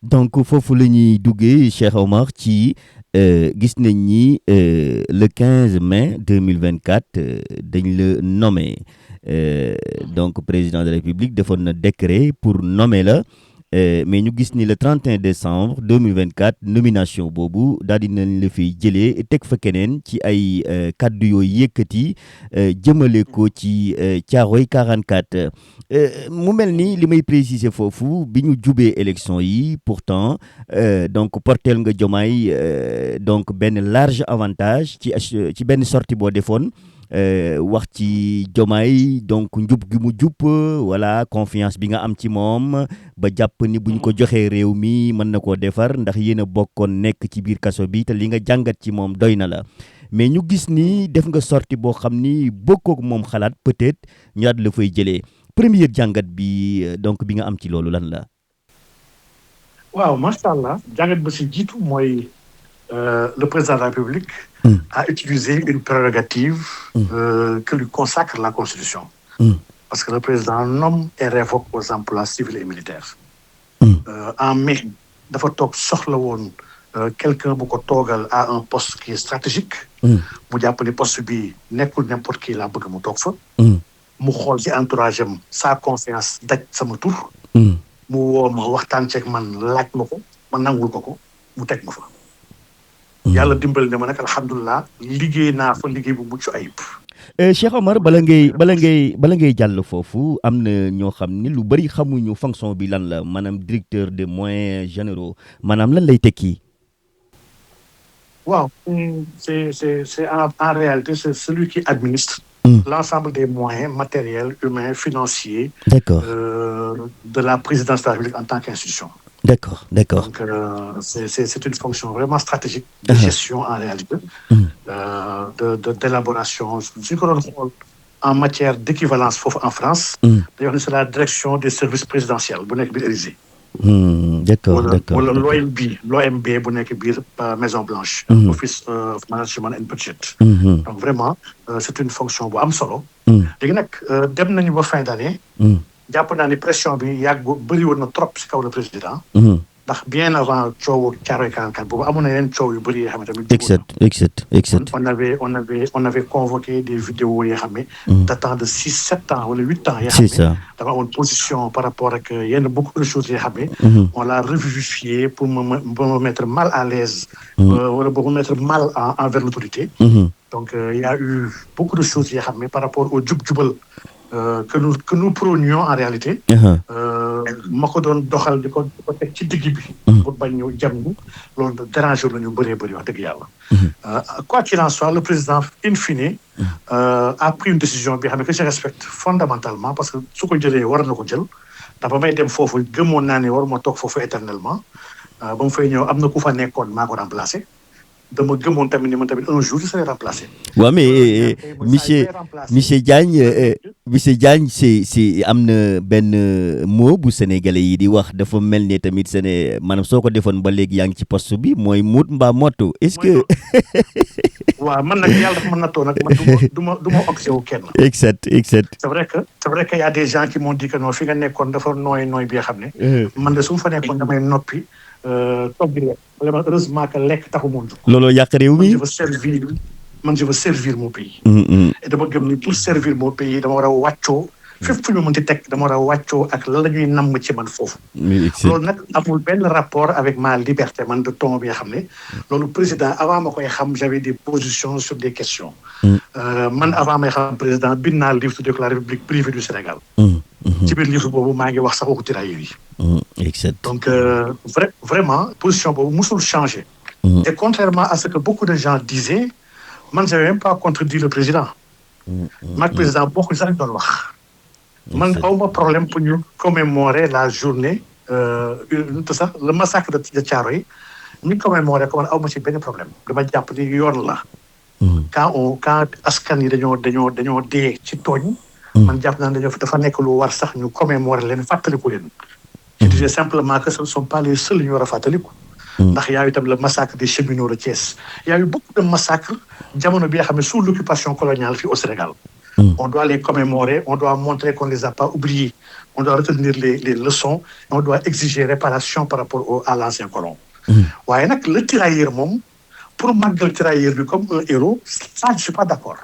donc foofu la ñuy duggee Cheikh Omar ci gis nañ ni le 15 mai 2024 dañ la nommé donc président de la République defoon na décret pour nommer la mais ñu gis ni le 31 décembre 2024 nomination boobu daal di nañ la fiy jëlee teg fa keneen ci ay kaddu yooyu yëkkati jëmale ko ci Thiaroye 44 mu mel ni li may préciser foofu bi ñu jubee élection yi pourtant donc porteel nga Diomaye donc benn large avantage ci benn sortie boo defoon wax ci Diomaye donc njub gi mu jub voilà confiance bi nga am ci moom ba jàpp ni bu ñu ko joxee réew mi mën na koo defar ndax yéen a bokkoon nekk ci biir kaso bi te li nga jàngat ci moom doy na la mais ñu gis ni def nga sortie boo xam ni bokkook moom xalaat peut-être ñu daal la fay jëlee première jàngat bi donc bi nga am ci loolu lan la. waaw macha allah jàngat ba si jiitu mooy le président de la République a utilisé une prérogative que lui consacre la Constitution. Parce que le président nomme et révoque aux emplois civils et militaires. En mai dafa toog soxla woon quelqu'un bu ko toogal à un poste qui est stratégique. mu jàpp ni poste bi nekkul n'importe qui laa bëgg mu toog fa. mu xool ci entourage am sa confiance daj sama tur. mu woo ma waxtaan ceeg man laaj ma ko ma nangul ko mu teg ma fa. yàlla dimbali na ma nag alhamdulilah liggéey naa fa liggéey bu mucc ayib. Cheikh Omar bala ngay jàll foofu am na ñoo xam ni lu bari xamuñu fonction bi lan la maanaam directeur des moyens généraux maanaam lan lay tekki. waaw c'est en réalité c'est celui qui administre l'ensemble des moyens matériels, humains, financiers de la présidence de la République en tant qu'institution. D'accord. Donc c'est une fonction vraiment stratégique de gestion en réalité, d'élaboration. En matière d'équivalence en France, d'ailleurs c'est la direction des services présidentiels bu nekk biir Élysée. D'accord. Wala l'OMB bu nekk biir Maison Blanche. Office of Management and Budget. Donc vraiment c'est une fonction bu am solo. léegi nag dem nañu ba fin d'année. jàpp naa ni pression bi bëri woon na trop si kaw le président. ndax bien avant coowu Thiaroye 44 boobu amoon na yeneen coow yu bëri yoo xam ne tamit. Exact. On avait convoqué des vidéos yoo xam ne. datant de 6-7 ans wala 8 ans. yoo xam ne dafa amoon position par rapport ak yenn beaucoup de choses yoo xam ne. on l'a revivifié pour me mettre mal à l'aise. wala pour me mettre mal envers l'autorité. Donc il y a eu beaucoup de choses yoo xam ne par rapport au jub-jubal. que nous prônions en réalité. ma ko doon doxal di ko teg ci digg bi. pour bañ ñu jam ñu loolu déranger la ñu bëree bëri wax dëgg yàlla. Quoi qu'il en soit le président in fine a pris une décision bi xam ne que je respecte fondamentalement parce que su ko jëlee war na ko jël ndax ba may dem foofu gëmoon naa ne waruma toog foofu éternellement ba mu fay ñëw am na ku fa nekkoon maa ko remplacé. dama gëmoon tamit ni man tamit un jour je serai remplacé. waaw mais monsieur Diagne c'est am na benn mot bu sénégalais yi di wax dafa mel ne tamit maanaam soo ko defoon ba léegi yaa ngi ci poste bi mooy muut mbaa mottu est-ce que. waaw man nag yàlla dafa mën na too nag man du ma oxé wu kenn. exact. c'est vrai que y a des gens qui m'ont dit que non fi nga nekkoon dafa nooy bi nga xam ne. man de su ma fa nekkoon damay noppi. toog di lekk heureusement que lekk taxu moon jóg. looloo yàq réew mi. je veux servir mon pays. et dama gëm ni pour servir mon pays dama war a wàccoo. fépp fu ñu mënti teg dama war a wàccoo ak lan la ñuy namm ci man foofu. loolu nag amul benn rapport avec ma liberté man de ton bi nga xam ne. loolu président avant ma koy xam j'avais des positions sur des questions. man avant may xam président bind naa livre tuddee ko la République privée du Sénégal. ci biir livre boobu maa ngi wax sax waxu tirailleurs yi. donc vraiment position boobu musul changer. et contrairement à ce que beaucoup de gens disaient man j'avais même pas contredit le président. maag président bokkuñ sax doon wax. man awma problème pour ñu commémorer la journée le massacre de Thiaroye ñu commémorer ko man awma ci benn problème dama jàpp ni yoon la. quand askan yi dañoo dee ci tooñ. man jàpp naa ne dafa nekk lu war sax ñu commémorer leen fàttaliku leen. je disais simplement que ce ne sont pas les seuls ñu war a fàttaliku. ndax y a eu itam le massacre des cheminots de Thiès. y a eu beaucoup de massacres jamono bi nga xam ne sous l'occupation coloniale fii au Sénégal. On doit les commémorer, on doit montrer qu'on ne les a pas oubliés, on doit retenir les leçons, et on doit exiger réparation par rapport à l'ancien colon. waaye nag le tirailleur moom pour màggal tirailleur bi comme un héros ça je suis pas d'accord.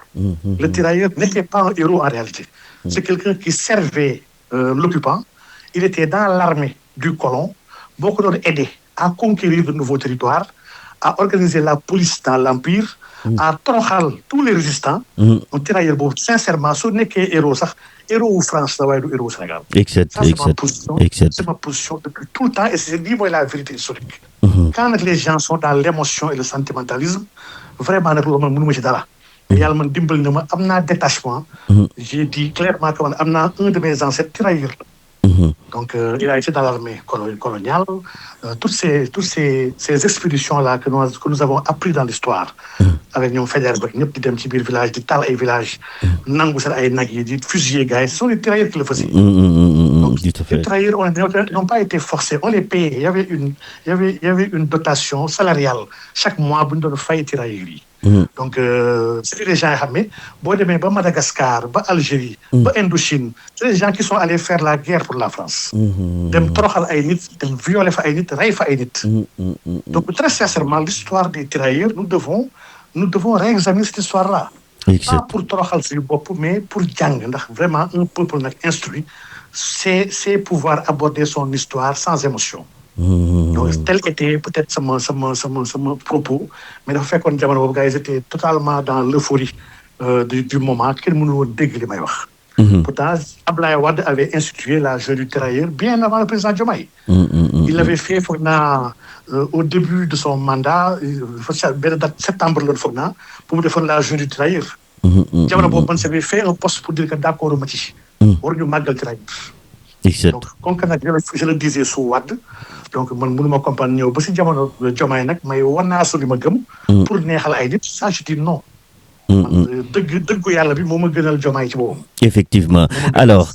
Le tirailleur n'était pas un héros en réalité. C'est quelqu'un qui servait l'occupant. Il était dans l'armée du colon boo ko doon aider à conquérir de nouveaux territoires, à organiser la police dans l'empire, à toroxal tous les résistants. Un tirailleur boobu sincèrement su nekkee héros sax héros wu France la waaye du héros Sénégal. Ça c'est ma position depuis tout le temps et c'est lii mooy la vérité historique. Quand nag les gens sont dans l'émotion et le sentimentalisme vraiment nag loolu man mënu ma ci dara. yàlla man dimbali na ma am naa détachement. J'ai dit clairement que man am naa un de mes ancêtres tirailleurs la. Donc, il a été dans l'armée coloniale. Toutes ces expéditions-là que nous avons appris dans l'histoire, avec ñoom Faidherbe ba ñëpp di dem ci biir village di taal ay village nangu seen ay nag yi di fusiller gars yi ce sont les tirailleurs qui le faisaient. Donc, les tirailleurs n'ont pas été forcés, on les payait. Il y avait une dotation salariale chaque mois bu ñu doon fay tirailleurs yi. Donc, c'est des gens yoo xam ne boo demee ba Madagascar ba Algérie ba Indochine c'est des gens qui sont allés faire la guerre pour la France. dem toroxal ay nit dem violer fa ay nit rey fa ay nit. Donc très sincèrement l'histoire des tirailleurs nous devons réexaminer cette histoire-là. Pas pour toroxal suñu bopp mais pour jàng ndax vraiment un peuple nag instruit c'est pouvoir aborder son histoire sans émotion. Donc tel était peut-être sama propos mais dafa fekkoon jamono boobu gars yi étaient totalement dans l'euphorie du moment kenn mënul woon dégg li may wax. Pourtant Abdoulaye Wade avait institué la journée du tirailleur bien avant le président Diomaye. Il l'avait fait foog naa au début de son mandat benn date septembre la foog naa pour mu defoon la journée du tirailleur. jamono boobu man j'avais fait un poste pour dire que d'accord ma ci. waruñu màggal tirailleur. Donc comme que nag je le disais sous Wade. Donc man mënuma comprendre ñëw ba si jamono Diomaye nag may wanaasu li ma gëm. pour neexal ay nit ça je dis non. dëggu yàlla bi moo ma gënal Diomaye ci boobu. Effectivement alors.